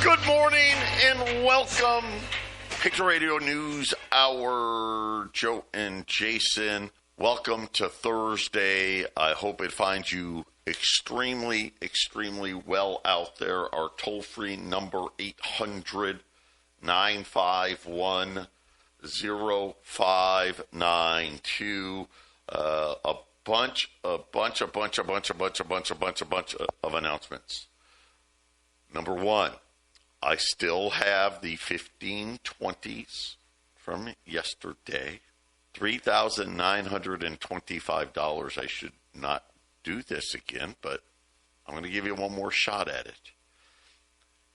Good morning and welcome. Patriot Radio News Hour. Joe and Jason, welcome to Thursday. I hope it finds you extremely, extremely well out there. Our toll-free number, 800-951-0592. A bunch of announcements. Number one, I still have the 1520s from yesterday. $3,925. I should not do this again, but I'm going to give you one more shot at it.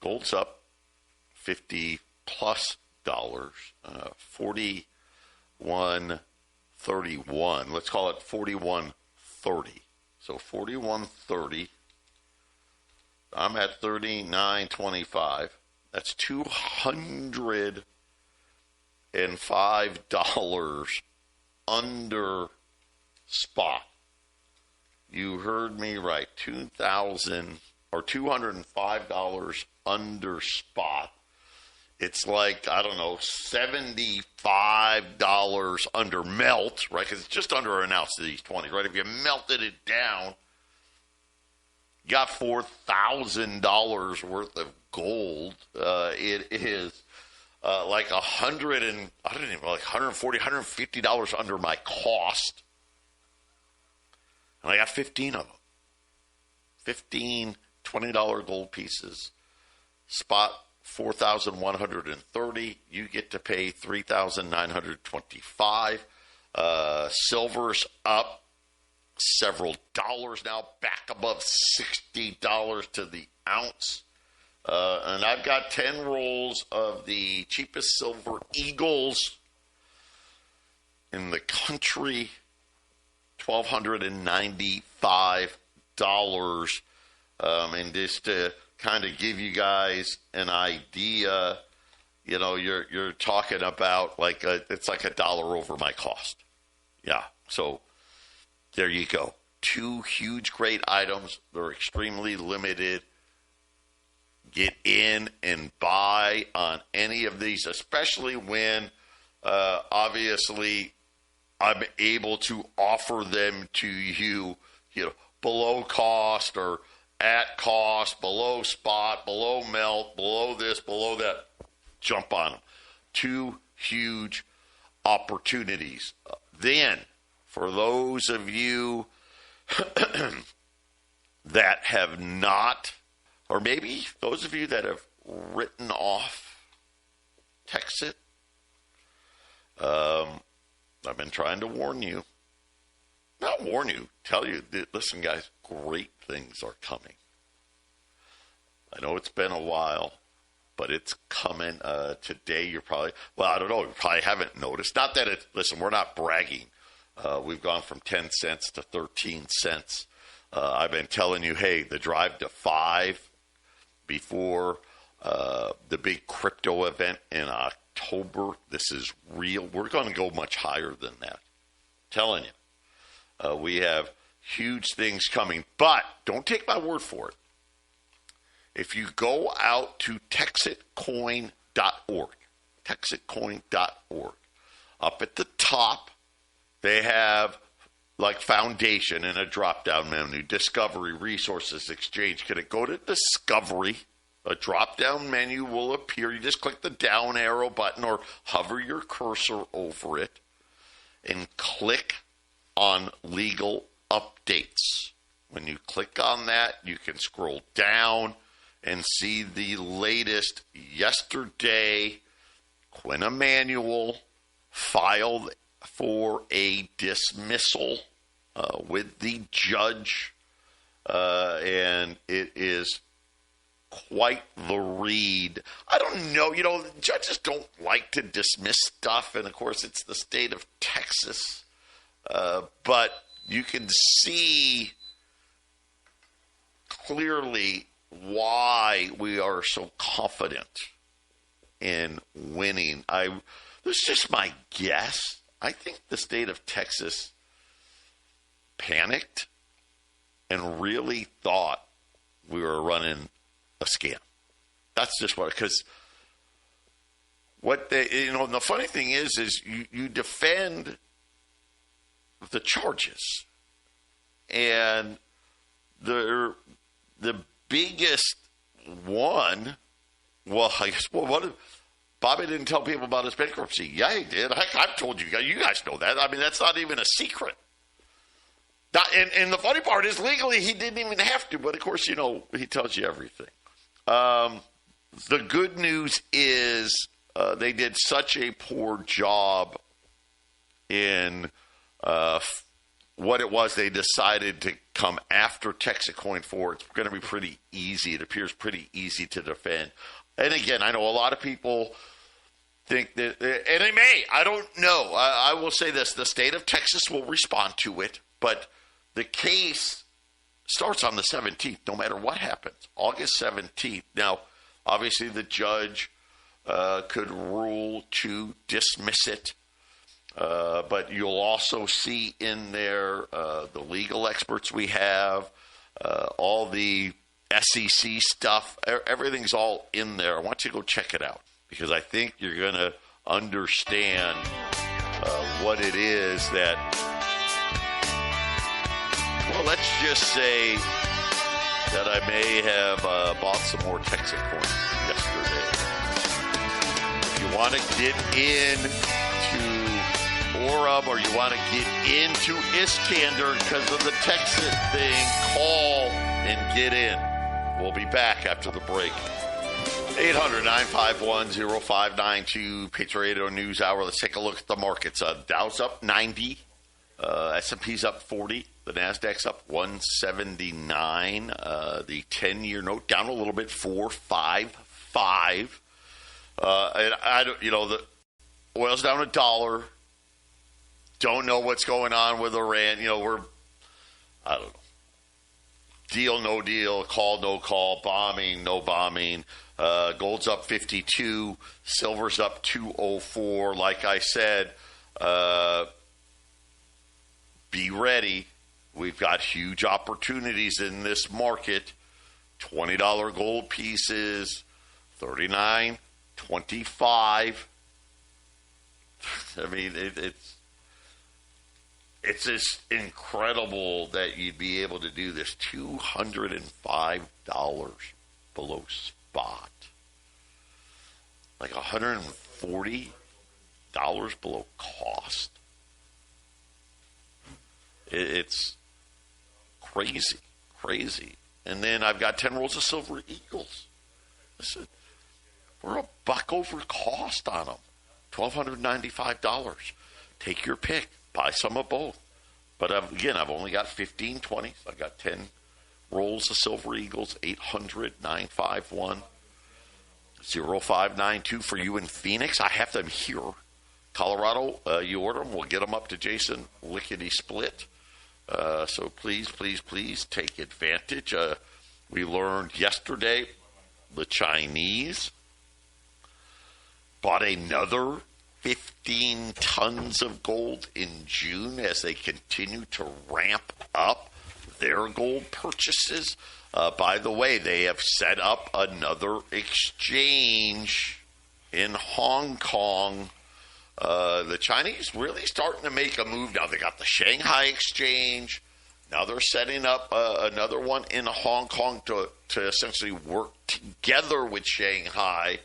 Gold's up $50 plus, 41.31. Let's call it 41.30. So 41.30. I'm at 39.25. That's $205 under spot. You heard me right. $205 under spot. It's like, I don't know, $75 under melt, right? Because it's just under an ounce of these 20s, right? If you melted it down, you got $4,000 worth of gold. It is like $140, $150 under my cost. And I got 15 of them. 15 $20 gold pieces. Spot $4,130. You get to pay $3,925. Silver's up several dollars now, back above $60 to the ounce. And I've got 10 rolls of the cheapest silver eagles in the country, $1,295. And just to kind of give you guys an idea, you know, you're talking about it's like $1 over my cost. Yeah, so there you go. Two huge, great items. They're extremely limited. Get in and buy on any of these, especially when, obviously, I'm able to offer them to you, below cost or at cost, below spot, below melt, below this, below that. Jump on them. Two huge opportunities. Then, for those of you that have not, or maybe those of you that have written off Texit, I've been trying to warn you. Not warn you, tell you, listen, guys, great things are coming. I know it's been a while, but it's coming. Today, you're probably, I don't know, you probably haven't noticed. Not that listen, we're not bragging. We've gone from 10 cents to 13 cents. I've been telling you, hey, the drive to 5 before the big crypto event in October. This is real. We're going to go much higher than that. I'm telling you. We have huge things coming. But don't take my word for it. If you go out to texitcoin.org, up at the top, they have foundation and a drop-down menu, discovery, resources, exchange. Can it go to discovery? A drop-down menu will appear. You just click the down arrow button or hover your cursor over it and click on legal updates. When you click on that, you can scroll down and see the latest. Yesterday, Quinn Emanuel filed for a dismissal with the judge, and it is quite the read. I don't know, judges don't like to dismiss stuff, and of course it's the state of Texas, but you can see clearly why we are so confident in winning. This is just my guess. I think the state of Texas panicked and really thought we were running a scam. That's just what, because what they, and the funny thing is you defend the charges, and the biggest one, well, I guess, what Bobby didn't tell people about his bankruptcy. Yeah, he did. Heck, I've told you guys. You guys know that. I mean, that's not even a secret. And the funny part is, legally, he didn't even have to. But, of course, he tells you everything. The good news is they did such a poor job in what it was they decided to come after Texacoin for. It's going to be pretty easy. It appears pretty easy to defend. And, again, I know a lot of people think that, and they may. I don't know. I will say this. The state of Texas will respond to it, but the case starts on the 17th, no matter what happens, August 17th. Now, obviously, the judge could rule to dismiss it, but you'll also see in there the legal experts we have, all the SEC stuff. Everything's all in there. I want you to go check it out, because I think you're going to understand what it is that, well, let's just say that I may have bought some more Texacoin yesterday. If you want to get into Orem, or you want to get into Iskander because of the Texas thing, call and get in. We'll be back after the break. 800-951-0592, Patriot Radio News Hour. Let's take a look at the markets. Dow's up 90. S&P's up 40. The Nasdaq's up 179. The 10-year note down a little bit, 4.55. And I don't, the oil's down $1. Don't know what's going on with Iran. I don't know. Deal, no deal. Call, no call. Bombing, no bombing. Gold's up 52. Silver's up 204. Like I said, be ready. We've got huge opportunities in this market. $20 gold pieces, $39.25. I mean, it's just incredible that you'd be able to do this. $205 below spot. Like $140 below cost. It's crazy. And then I've got 10 rolls of Silver Eagles. Listen, we're $1 over cost on them. $1,295. Take your pick. Buy some of both. But I've only got 15, 20. So I've got 10 rolls of Silver Eagles, 800-951-0592 for you in Phoenix. I have them here. Colorado, you order them. We'll get them up to Jason lickety-split. So please take advantage. We learned yesterday the Chinese bought another 15 tons of gold in June as they continue to ramp up their gold purchases. By the way, they have set up another exchange in Hong Kong. The Chinese really starting to make a move now. They got the Shanghai exchange. Now they're setting up another one in Hong Kong to essentially work together with Shanghai.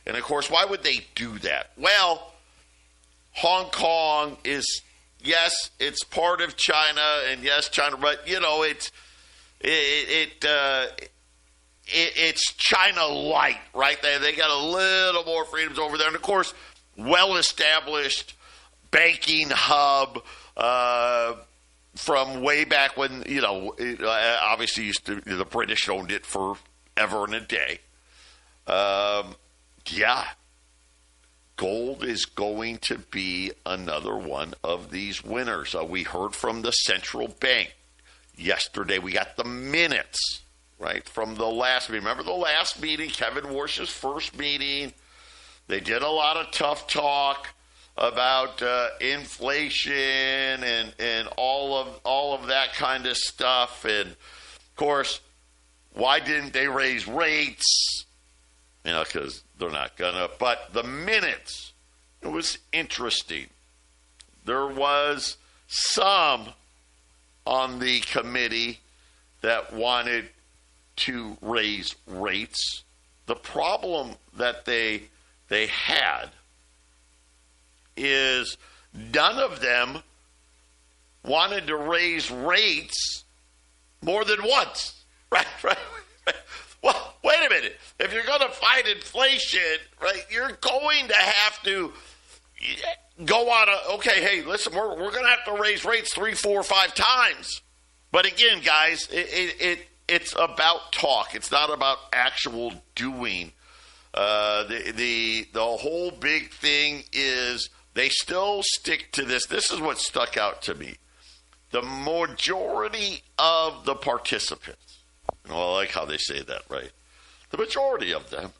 And, of course, why would they do that? Well, Hong Kong is, yes, it's part of China, and yes, China, but, it's China light, right? They got a little more freedoms over there. And, of course, well-established banking hub from way back when, obviously the British owned it forever and a day. Yeah, gold is going to be another one of these winners. We heard from the central bank yesterday. We got the minutes, right, from the last meeting. Remember the last meeting, Kevin Warsh's first meeting? They did a lot of tough talk about inflation and all of that kind of stuff. And, of course, why didn't they raise rates? because they're not going to. But the minutes, it was interesting. There was some on the committee that wanted to raise rates. The problem that they had is none of them wanted to raise rates more than once. Right. Well, wait a minute. If you're going to fight inflation, right, you're going to have to go on okay, hey, listen, we're going to have to raise rates 3, 4, 5 times. But again, guys, it's about talk. It's not about actual doing. The whole big thing is they still stick to this. This is what stuck out to me. The majority of the participants, I like how they say that, right? The majority of them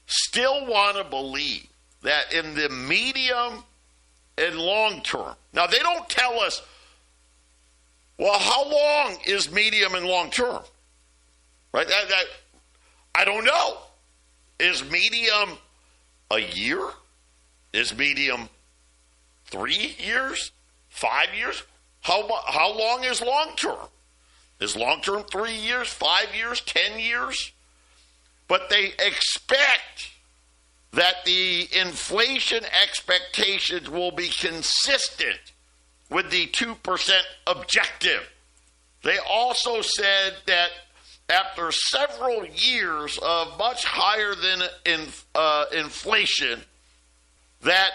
still want to believe that in the medium and long term. Now, they don't tell us, well, how long is medium and long term? Right? I don't know. Is medium a year? Is medium 3 years? 5 years? How long is long term? Is long term 3 years, 5 years, 10 years? But they expect that the inflation expectations will be consistent with the 2% objective. They also said that after several years of much higher than inflation, that,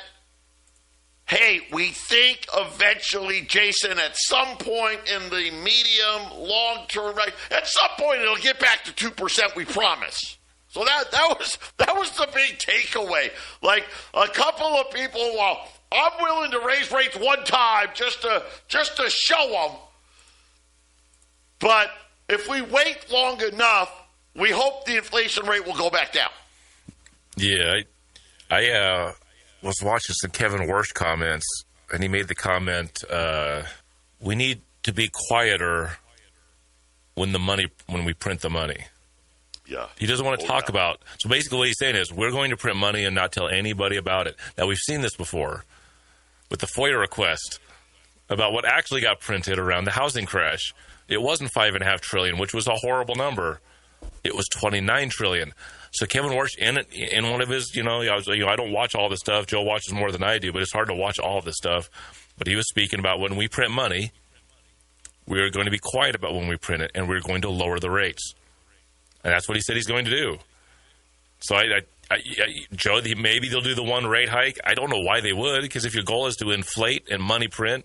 hey, we think eventually, Jason, at some point in the medium, long term, right, at some point it'll get back to 2%, we promise. So that was the big takeaway. Like a couple of people, well, I'm willing to raise rates one time just to show them. But if we wait long enough, we hope the inflation rate will go back down. Yeah, I was watching some Kevin Warsh comments, and he made the comment, we need to be quieter when we print the money. Yeah. He doesn't want to talk about. So basically what he's saying is we're going to print money and not tell anybody about it. Now, we've seen this before with the FOIA request about what actually got printed around the housing crash. It wasn't $5.5 trillion, which was a horrible number. It was $29 trillion. So Kevin Warsh, in one of his, I don't watch all this stuff. Joe watches more than I do, but it's hard to watch all of this stuff. But he was speaking about when we print money, we are going to be quiet about when we print it, and we're going to lower the rates. And that's what he said he's going to do. So, Joe, maybe they'll do the one rate hike. I don't know why they would, because if your goal is to inflate and money print,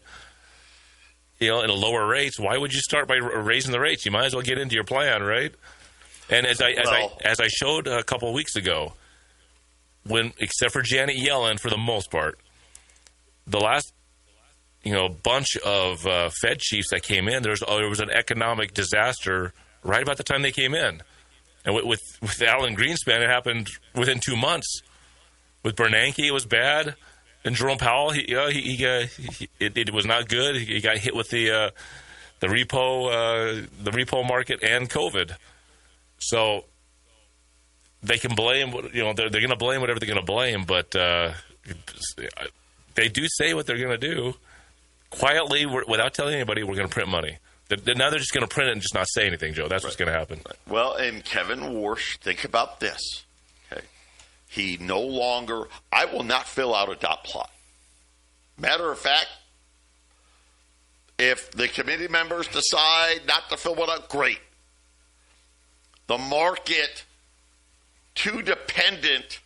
in a lower rates, why would you start by raising the rates? You might as well get into your plan, right? And as I showed a couple of weeks ago, except for Janet Yellen for the most part, the last bunch of Fed chiefs that came in, there was an economic disaster right about the time they came in. And with Alan Greenspan, it happened within 2 months. With Bernanke, it was bad. And Jerome Powell, it was not good. He got hit with the repo market and COVID. So they can blame, they're going to blame whatever they're going to blame, but they do say what they're going to do quietly without telling anybody. We're going to print money. Now they're just going to print it and just not say anything, Joe. That's what's going to happen. Well, and Kevin Warsh, think about this. Okay, he no longer. I will not fill out a dot plot. Matter of fact, if the committee members decide not to fill one out, great. The market too dependent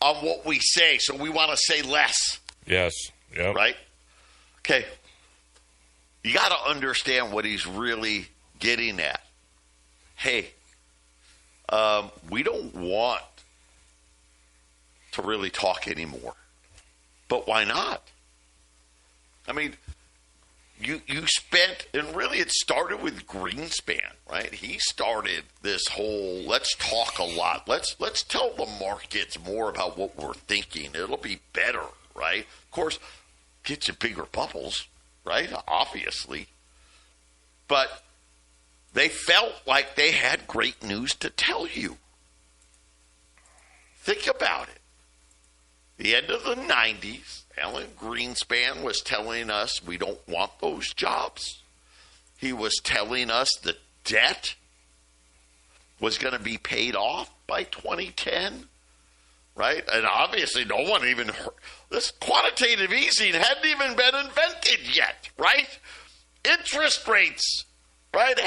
on what we say, so we want to say less. Yes. Yep. Right? Okay. You got to understand what he's really getting at. Hey, we don't want to really talk anymore. But why not? I mean, you spent, and really it started with Greenspan, right? He started this whole, let's talk a lot. Let's tell the markets more about what we're thinking. It'll be better, right? Of course, gets you bigger bubbles, right? Obviously. But they felt like they had great news to tell you. Think about it. The end of the 90s, Alan Greenspan was telling us we don't want those jobs. He was telling us the debt was going to be paid off by 2010, right? And obviously no one even heard. This quantitative easing hadn't even been invented yet, right? Interest rates, right?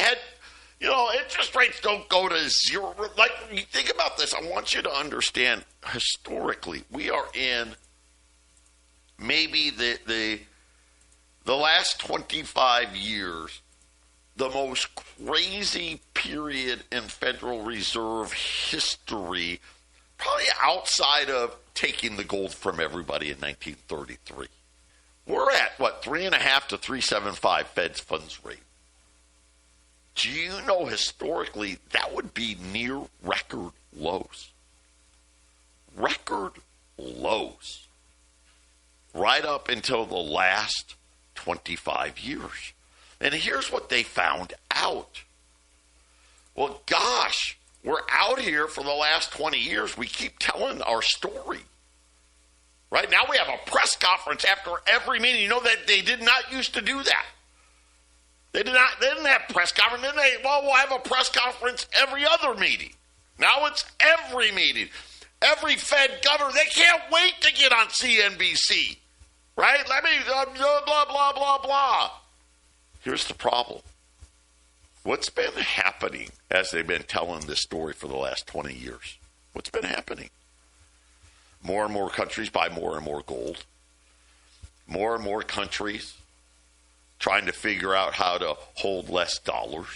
Interest rates don't go to zero. Like, you think about this. I want you to understand, historically, we are in maybe the last 25 years, the most crazy period in Federal Reserve history, probably outside of taking the gold from everybody in 1933. We're at, 3.5 to 3.75 Fed's funds rate. Do you know historically that would be near record lows? Record lows. Right up until the last 25 years. And here's what they found out. Well, gosh, we're out here for the last 20 years. We keep telling our story. Right now we have a press conference after every meeting. You know that they did not used to do that. They didn't have press conference. We'll have a press conference every other meeting. Now it's every meeting. Every Fed governor, they can't wait to get on CNBC. Right? Blah, blah, blah, blah. Here's the problem. What's been happening as they've been telling this story for the last 20 years? What's been happening? More and more countries buy more and more gold. More and more countries trying to figure out how to hold less dollars.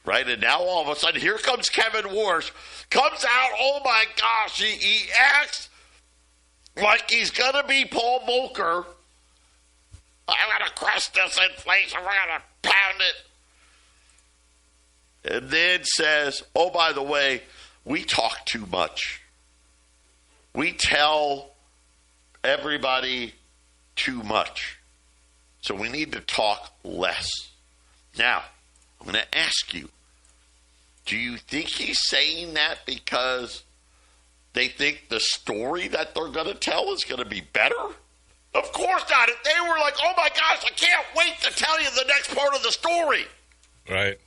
Right? And now all of a sudden, here comes Kevin Warsh. Comes out, oh my gosh, he acts like he's going to be Paul Volcker. I'm going to crush this inflation. We're going to pound it. And then says, oh, by the way, we talk too much. We tell everybody too much. So we need to talk less. Now, I'm going to ask you, do you think he's saying that because they think the story that they're going to tell is going to be better? Of course not. They were like, oh my gosh, I can't wait to tell you the next part of the story. Right?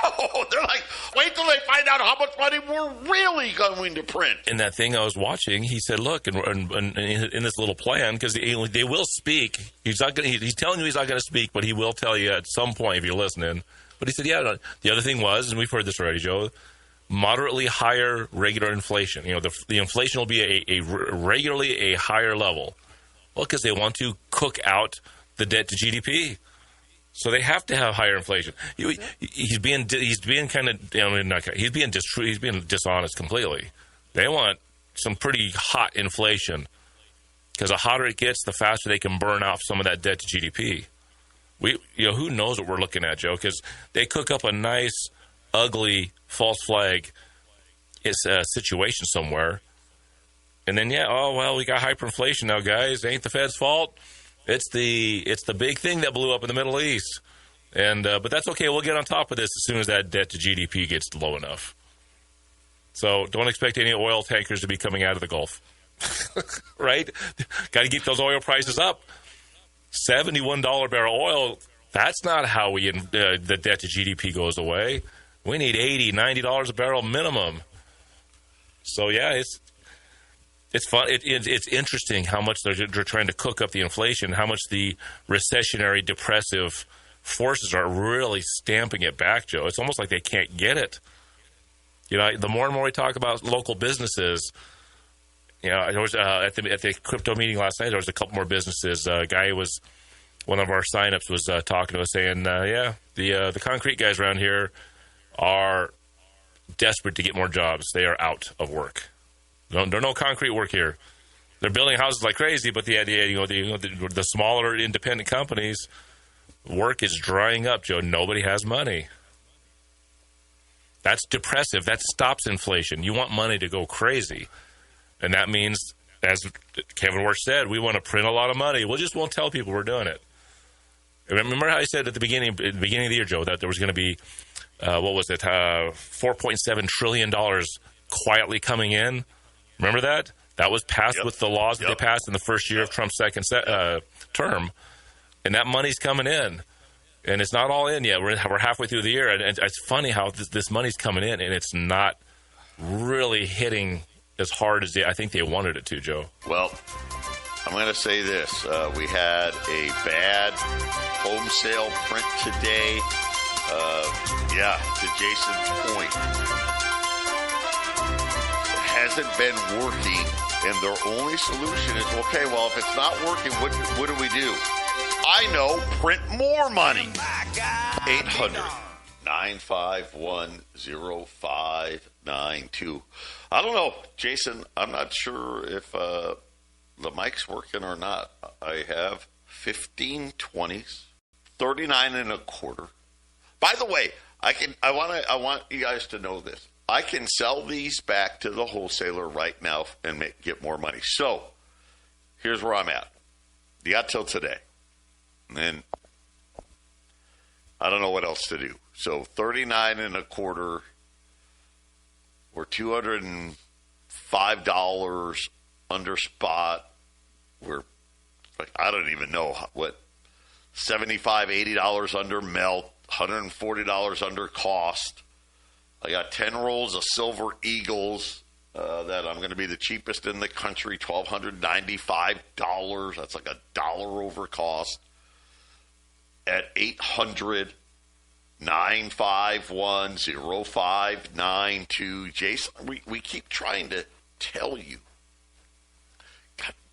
No, they're like, wait till they find out how much money we're really going to print. In that thing I was watching, he said, look, in this little plan, because they will speak. He's telling you he's not going to speak, but he will tell you at some point if you're listening. But he said, yeah, the other thing was, and we've heard this already, Joe, moderately higher regular inflation. The inflation will be a regularly a higher level. Well, because they want to cook out the debt to GDP. So they have to have higher inflation. He's being kind of, he's being dishonest completely. They want some pretty hot inflation because the hotter it gets, the faster they can burn off some of that debt to GDP. Who knows what we're looking at, Joe? Because they cook up a nice, ugly false flag situation somewhere, and then we got hyperinflation now, guys. It ain't the Fed's fault. It's the big thing that blew up in the Middle East, and but that's okay. We'll get on top of this as soon as that debt to GDP gets low enough. So don't expect any oil tankers to be coming out of the Gulf, right? Got to keep those oil prices up. $71 barrel oil. That's not how the debt to GDP goes away. We need $80, $90 a barrel minimum. So yeah, it's fun. It's interesting how much they're trying to cook up the inflation, how much the recessionary depressive forces are really stamping it back, Joe. It's almost like they can't get it. The more and more we talk about local businesses, there was at the crypto meeting last night, there was a couple more businesses. A guy one of our signups was talking to us saying, the concrete guys around here are desperate to get more jobs. They are out of work. There's no concrete work here. They're building houses like crazy, but the smaller independent companies, work is drying up, Joe. Nobody has money. That's depressive. That stops inflation. You want money to go crazy. And that means, as Kevin Warsh said, we want to print a lot of money. We just won't tell people we're doing it. Remember how I said at the beginning of the year, Joe, that there was going to be, $4.7 trillion quietly coming in. Remember that? That was passed with the laws that they passed in the first year of Trump's second term. And that money's coming in. And it's not all in yet. We're halfway through the year. And it's funny how this money's coming in, and it's not really hitting as hard as I think they wanted it to, Joe. Well, I'm going to say this. We had a bad home sale print today. To Jason's point, it hasn't been working, and their only solution is, okay, well, if it's not working, what do we do? I know, print more money. 800-951-0592. I don't know, Jason, I'm not sure if the mic's working or not. I have 15 20s, 39 and a quarter. By the way, I want you guys to know this. I can sell these back to the wholesaler right now and get more money. So, here's where I'm at. You got till today. And I don't know what else to do. So, 39 and a quarter, we're $205 under spot. We're, I don't even know what, $75, $80 under melt. $140 under cost. I got 10 rolls of Silver Eagles that I'm going to be the cheapest in the country, $1,295. That's like $1 over cost. At 800-951-0592. Jason, we keep trying to tell you,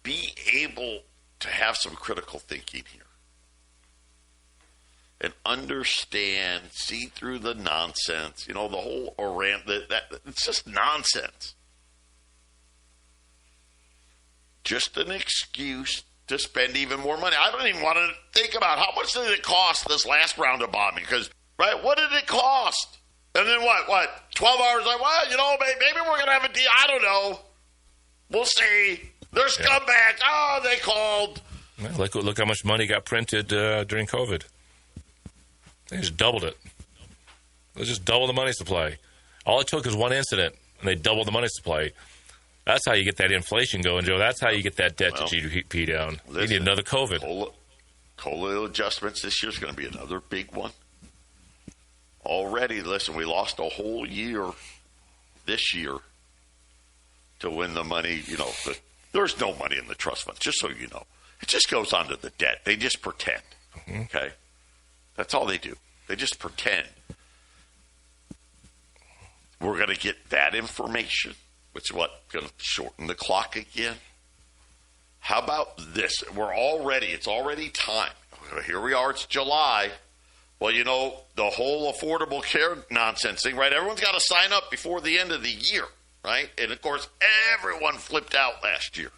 be able to have some critical thinking here. And understand, see through the nonsense. You know, the whole Iran, it's just nonsense. Just an excuse to spend even more money. I don't even want to think about how much did it cost this last round of bombing. Because, right, what did it cost? And then what, 12 hours? Like, well, you know, maybe we're going to have a deal. I don't know. We'll see. They're scumbags. Oh, they called. Well, look how much money got printed during COVID. They just doubled it. They just doubled the money supply. All it took is one incident, and they doubled the money supply. That's how you get that inflation going, Joe. That's how you get that debt to GDP down. You need another COVID. COLA adjustments this year is going to be another big one. Already, listen, we lost a whole year this year to win the money. You know, there's no money in the trust funds, just so you know. It just goes onto the debt. They just pretend, okay? That's all they do. They just pretend. We're going to get that information, which is what? Going to shorten the clock again? How about this? It's already time. Here we are. It's July. Well, you know, the whole Affordable Care nonsense thing, right? Everyone's got to sign up before the end of the year, right? And, of course, everyone flipped out last year.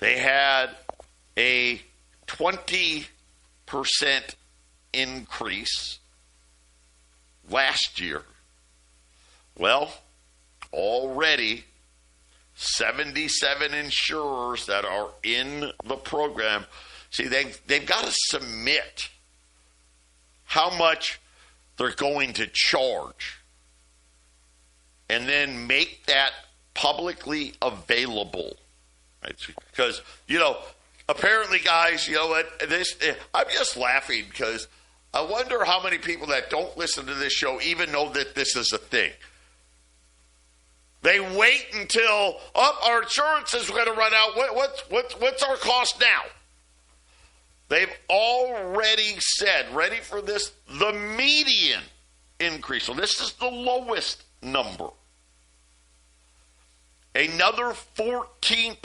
They had a 20% increase last year. Well, already 77 insurers that are in the program, see, they've got to submit how much they're going to charge and then make that publicly available. Right? Because, you know, apparently, guys, you know what? I'm just laughing because I wonder how many people that don't listen to this show even know that this is a thing. They wait until our insurance is going to run out. What's our cost now? They've already said, ready for this, the median increase. So this is the lowest number. Another 14%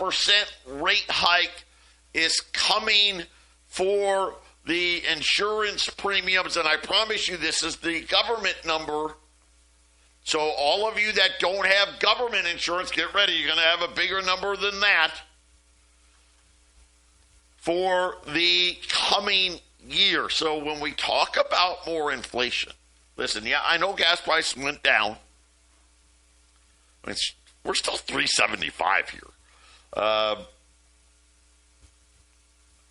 rate hike is coming for the insurance premiums, and I promise you this is the government number. So all of you that don't have government insurance, get ready. You're going to have a bigger number than that for the coming year. So when we talk about more inflation, listen, yeah, I know gas prices went down. We're still $3.75 here.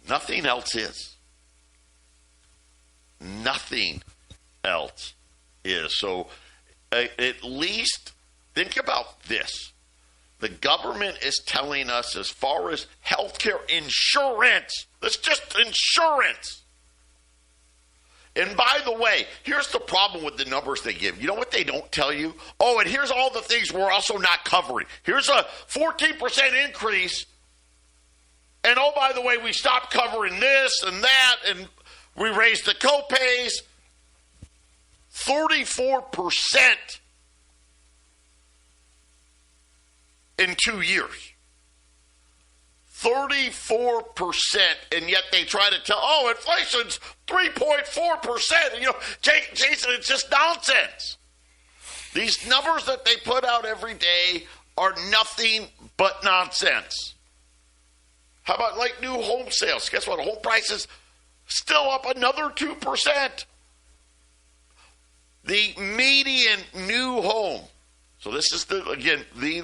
Nothing else is. Nothing else is. So at least Think about this. The government is telling us as far as healthcare insurance, that's just insurance. And by the way, here's the problem with the numbers they give. You know what they don't tell you? Oh, and here's all the things we're also not covering. Here's a 14% increase. And oh, by the way, we stopped covering this and that, and we raised the copays. 34% in 2 years. 34%, and yet they try to tell, oh, inflation's 3.4%. And, Jason, it's just nonsense. These numbers that they put out every day are nothing but nonsense. How about like new home sales? Guess what? Home prices still up another 2%. The median new home. So this is the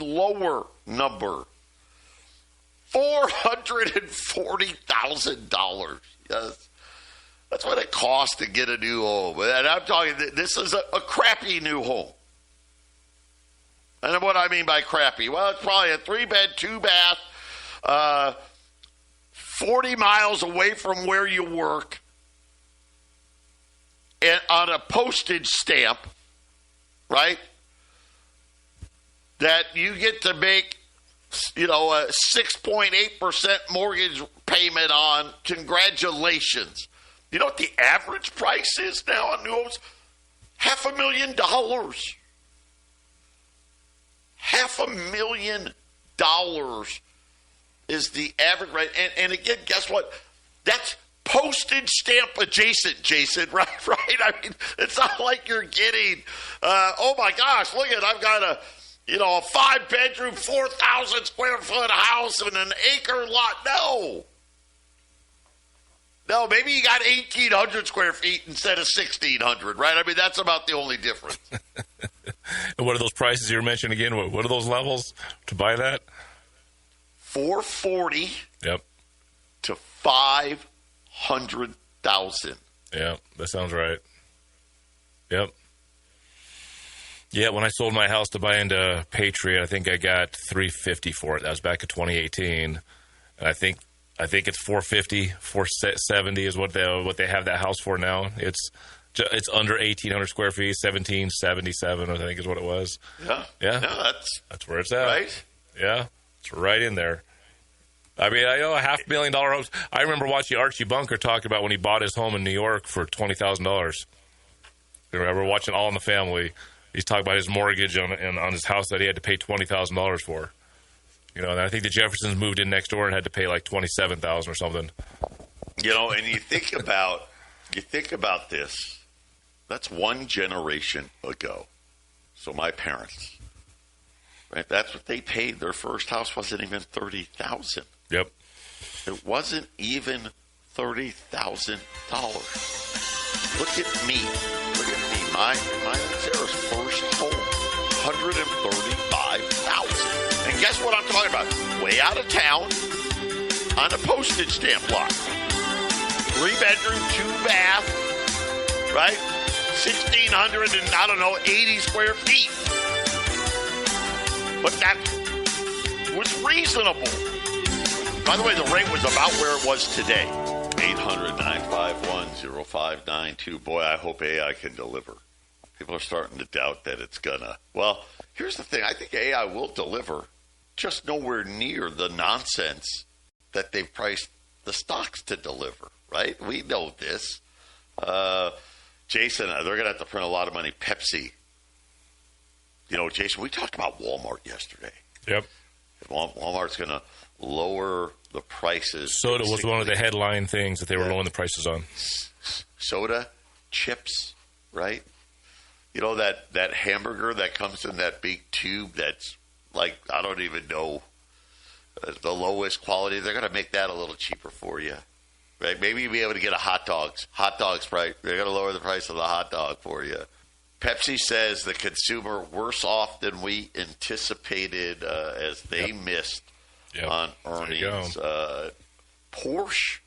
lower number. $440,000. Yes. That's what it costs to get a new home. And I'm talking, this is a crappy new home. And what I mean by crappy, well, it's probably a 3-bed, 2-bath, 40 miles away from where you work, and on a postage stamp, right, that you get to make, a 6.8% mortgage payment on. Congratulations. You know what the average price is now on new homes? $500,000. $500,000 is the average rate. And again, guess what? That's postage stamp adjacent, Jason, right? I mean, it's not like you're getting, oh my gosh, look at, I've got a 5-bedroom, 4,000 square foot house and an acre lot. No, maybe you got 1,800 square feet instead of 1,600, right? I mean, that's about the only difference. And what are those prices you mentioned again? What are those levels to buy that? 440. Yep. To 500,000. Yeah, that sounds right. Yep. Yeah, when I sold my house to buy into Patriot, I think I got $350 for it. That was back in 2018, and I think it's $450, $470 is what they have that house for now. It's under 1,800 square feet, 1,777, I think is what it was. Yeah. No, that's where it's at. Right. Yeah, it's right in there. I mean, I know a $500,000 house. I remember watching Archie Bunker talk about when he bought his home in New York for $20,000. I remember watching All in the Family. He's talking about his mortgage on his house that he had to pay $20,000 for. And I think the Jeffersons moved in next door and had to pay like $27,000 or something. And you think about this. That's one generation ago. So my parents, right? That's what they paid. Their first house wasn't even $30,000. Yep. It wasn't even $30,000. Look at me. Mine and Sarah's first home, $135,000. And guess what I'm talking about? Way out of town, on a postage stamp lot. 3-bedroom, 2-bath, right? 1,680 square feet. But that was reasonable. By the way, the rate was about where it was today. 800-951-0592. Boy, I hope AI can deliver. People are starting to doubt that it's gonna. Well, here's the thing. I think AI will deliver, just nowhere near the nonsense that they've priced the stocks to deliver, right? We know this. Jason, they're going to have to print a lot of money. Pepsi. Jason, we talked about Walmart yesterday. Yep. Walmart's going to lower the prices. Soda was one of the headline things that they were lowering the prices on. Soda, chips, right? That hamburger that comes in that big tube that's like, I don't even know, the lowest quality. They're going to make that a little cheaper for you. Right? Maybe you'll be able to get hot dogs, right? They're going to lower the price of the hot dog for you. Pepsi says the consumer worse off than we anticipated as they missed on earnings. Porsche,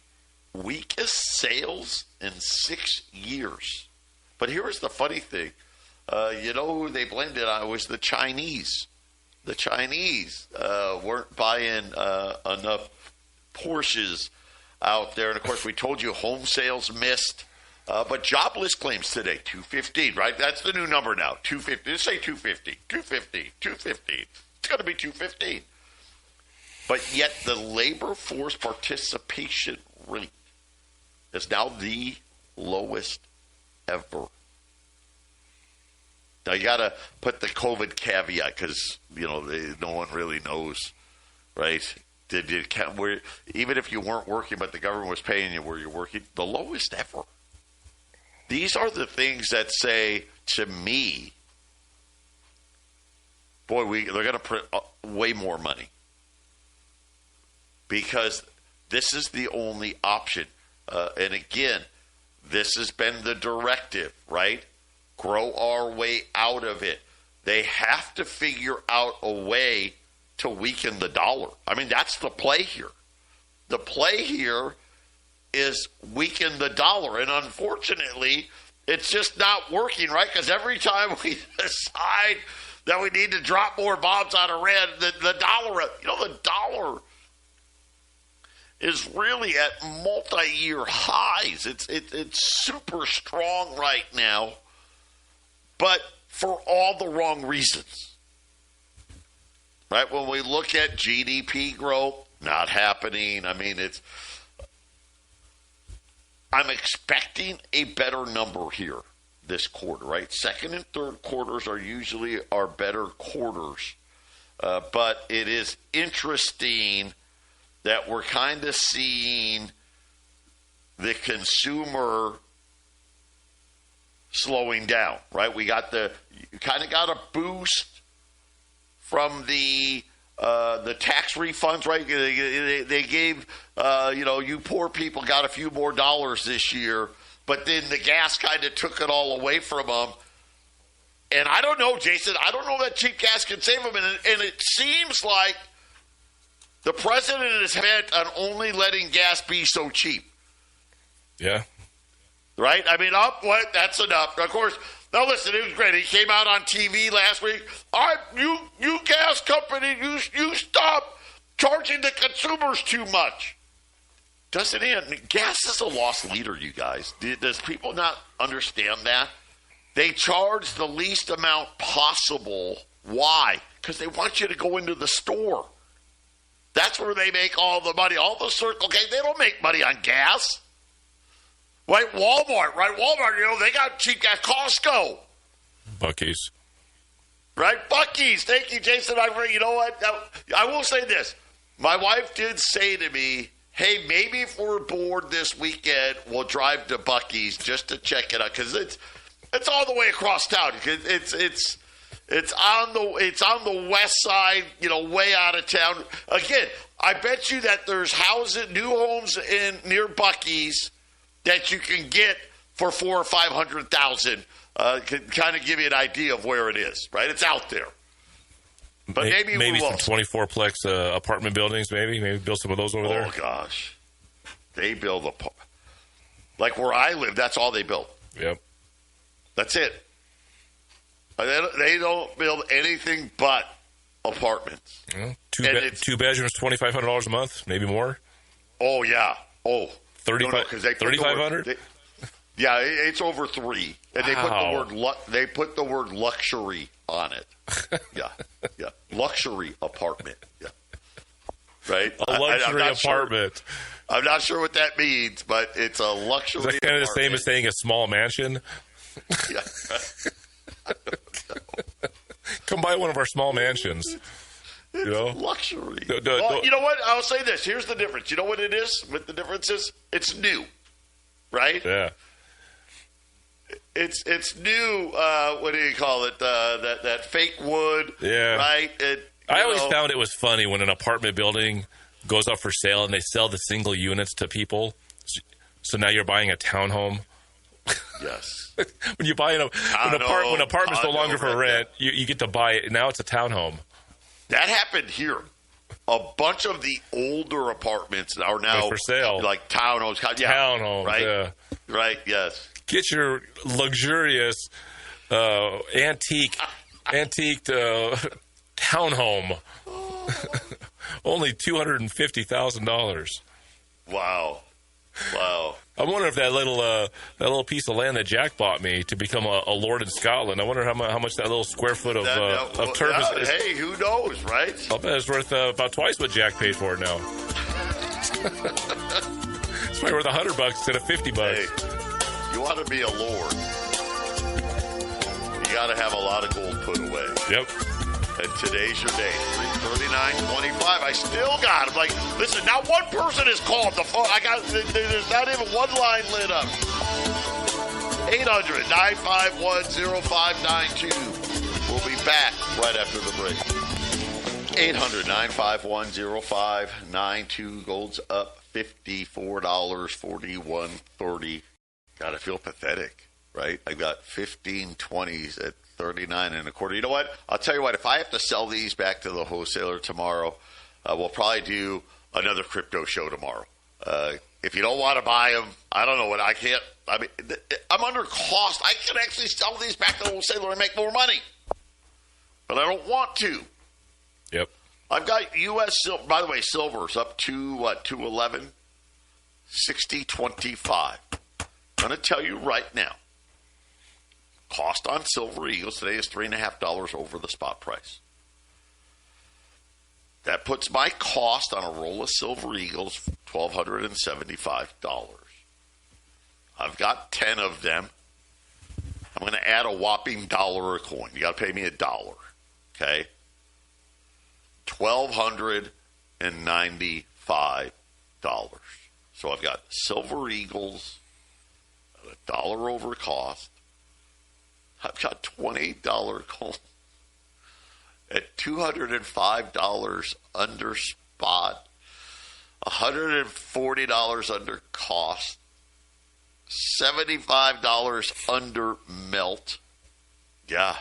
weakest sales in 6 years. But here's the funny thing. You know who they blamed it on? It was the Chinese. The Chinese weren't buying enough Porsches out there. And, of course, we told you home sales missed. But jobless claims today, 215, right? That's the new number now, 250. Let's say 250, 250, 250. It's going to be 215. But yet the labor force participation rate is now the lowest ever. Now, you got to put the COVID caveat because, no one really knows, right? Even if you weren't working but the government was paying you where you're working, the lowest ever. These are the things that say to me, boy, they're going to print way more money because this is the only option. And again, this has been the directive, right? Grow our way out of it. They have to figure out a way to weaken the dollar. I mean, that's the play here. The play here is weaken the dollar. And unfortunately, it's just not working, right? Because every time we decide that we need to drop more bombs on Iran, the dollar, the dollar is really at multi-year highs. It's super strong right now, but for all the wrong reasons. Right? When we look at GDP growth, not happening. I mean, I'm expecting a better number here this quarter, right? Second and third quarters are usually our better quarters. But it is interesting that we're kind of seeing the consumer slowing down, right? We got kind of got a boost from the tax refunds, right? They gave, you poor people got a few more dollars this year, but then the gas kind of took it all away from them. And I don't know, Jason, I don't know that cheap gas can save them. And it seems like the president is bent on only letting gas be so cheap. Yeah. Right? I mean, that's enough. Of course, now listen, it was great. He came out on TV last week. All right, you gas company, you stop charging the consumers too much. Doesn't it? Gas is a lost leader, you guys. Does people not understand that? They charge the least amount possible. Why? Because they want you to go into the store. That's where they make all the money. All the Circle K, they don't make money on gas. Right? Walmart, right? Walmart, they got cheap gas. Costco. Buc-ee's. Right? Buc-ee's. Thank you, Jason. You know what? I will say this. My wife did say to me, hey, maybe if we're bored this weekend, we'll drive to Buc-ee's just to check it out. Because it's all the way across town. It's on the west side, way out of town. Again, I bet you that there's new homes near Buc-ee's that you can get for $400,000 or $500,000. Can kind of give you an idea of where it is, right? It's out there. But maybe some 24-plex apartment buildings. Maybe build some of those over there. Oh gosh, they build like where I live. That's all they build. Yep, that's it. They don't build anything but apartments. Well, two bedrooms, $2,500 a month, maybe more. Oh yeah. Oh. 3,500? Yeah, it's over 3, and wow. they put the word luxury on it. Yeah, luxury apartment. Yeah, right. A luxury apartment. I'm not sure what that means, but it's a luxury. Is that kind of the same as saying a small mansion? Yeah. Come buy one of our small mansions. It's luxury. Well, you know what? I'll say this. Here's the difference. You know what it is? What the difference is? It's new, right? Yeah. It's new. What do you call it? That fake wood. Yeah. Right. I always found it was funny when an apartment building goes up for sale and they sell the single units to people. So now you're buying a townhome. Yes. When you buy when apartment's no longer for rent, you get to buy it. Now it's a townhome. That happened here. A bunch of the older apartments are now for sale, like townhomes. Townhomes, right? Yeah. Right. Yes. Get your luxurious antiqued townhome. Only $250,000. Wow. I wonder if that little piece of land that Jack bought me to become a lord in Scotland, I wonder how much that little square foot of turf is. Hey, who knows, right? I'll bet it's worth about twice what Jack paid for it now. It's probably worth $100 instead of $50. Hey, you want to be a lord, you got to have a lot of gold put away. Yep. And today's your day. 339.25. I still got him. Like, listen, not one person has called the phone. There's not even one line lit up. 800-951-0592. We'll be back right after the break. 800-951-0592. Gold's up $54, $41.30. Gotta feel pathetic, right? I've got 15/20s at 39 and a quarter. You know what? I'll tell you what. If I have to sell these back to the wholesaler tomorrow, we'll probably do another crypto show tomorrow. If you don't want to buy them, I don't know what I can't. I mean, I'm under cost. I can actually sell these back to the wholesaler and make more money, but I don't want to. Yep. I've got U.S. silver. By the way, silver's up to what? 211, 60.25. I'm going to tell you right now. Cost on Silver Eagles today is $3.50 over the spot price. That puts my cost on a roll of Silver Eagles $1,275. I've got 10 of them. I'm going to add a whopping $1 a coin. You got to pay me $1. Okay? $1,295. So I've got Silver Eagles at $1 over cost. I've got $28 coin at $205 under spot, $140 under cost, $75 under melt. Yeah.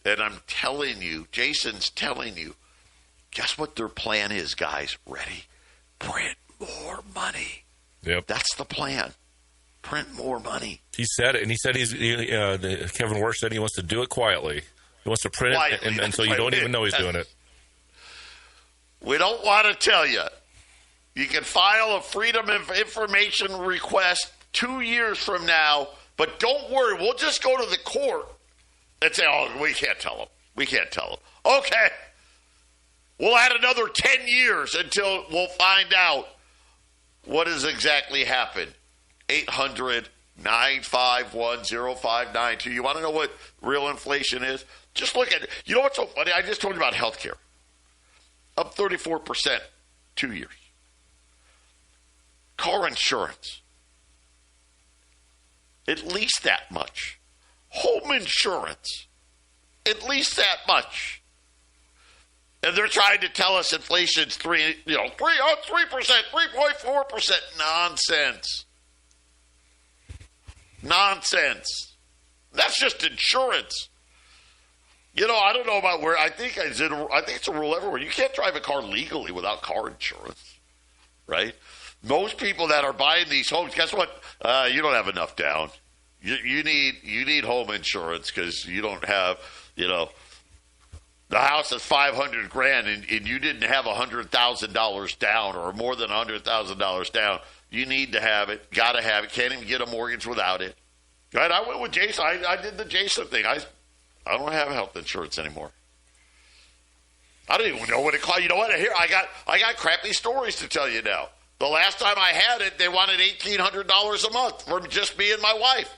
And I'm telling you, Jason's telling you, guess what their plan is, guys? Ready? Print more money. Yep. That's the plan. Print more money. He said it, and he said Kevin Worth said he wants to do it quietly. He wants to print it, and so you don't even know he's doing it. We don't want to tell you. You can file a Freedom of Information request 2 years from now, but don't worry. We'll just go to the court and say, oh, we can't tell them. We can't tell them. Okay. We'll add another 10 years until we'll find out what has exactly happened. 800-951-0592. You want to know what real inflation is? Just look at it. You know what's so funny? I just told you about healthcare. Up 34% 2 years. Car insurance. At least that much. Home insurance. At least that much. And they're trying to tell us inflation's 3%, 3.4%. Nonsense. Nonsense. That's just insurance. You know, I don't know about where. I think it's a rule everywhere. You can't drive a car legally without car insurance, right? Most people that are buying these homes, guess what? You don't have enough down. You need home insurance because you don't have, the house is $500,000 and you didn't have $100,000 down or more than $100,000 down. You need to have it. Got to have it. Can't even get a mortgage without it. Right? I went with Jason. I did the Jason thing. I don't have health insurance anymore. I don't even know what it cost. You know what? Here I got crappy stories to tell you now. The last time I had it, they wanted $1,800 a month from just me and my wife.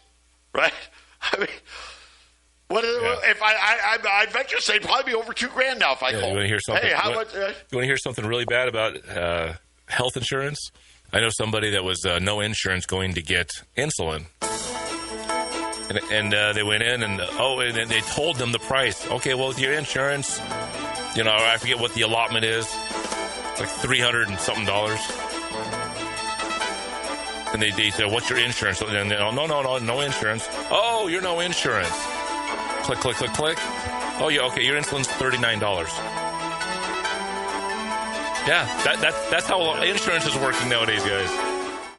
Right? I mean, if I'd venture to say probably be over $2,000 now if I call. You want to hear something? Hey, how much? You want to hear something really bad about health insurance? I know somebody that was no insurance going to get insulin. And they went in and they told them the price. Okay, well, with your insurance, I forget what the allotment is. It's like $300 and something. And they said, what's your insurance? And they, no insurance. Oh, you're no insurance. Click, click, click, click. Oh, yeah, okay, your insulin's $39. Yeah, that's how insurance is working nowadays, guys.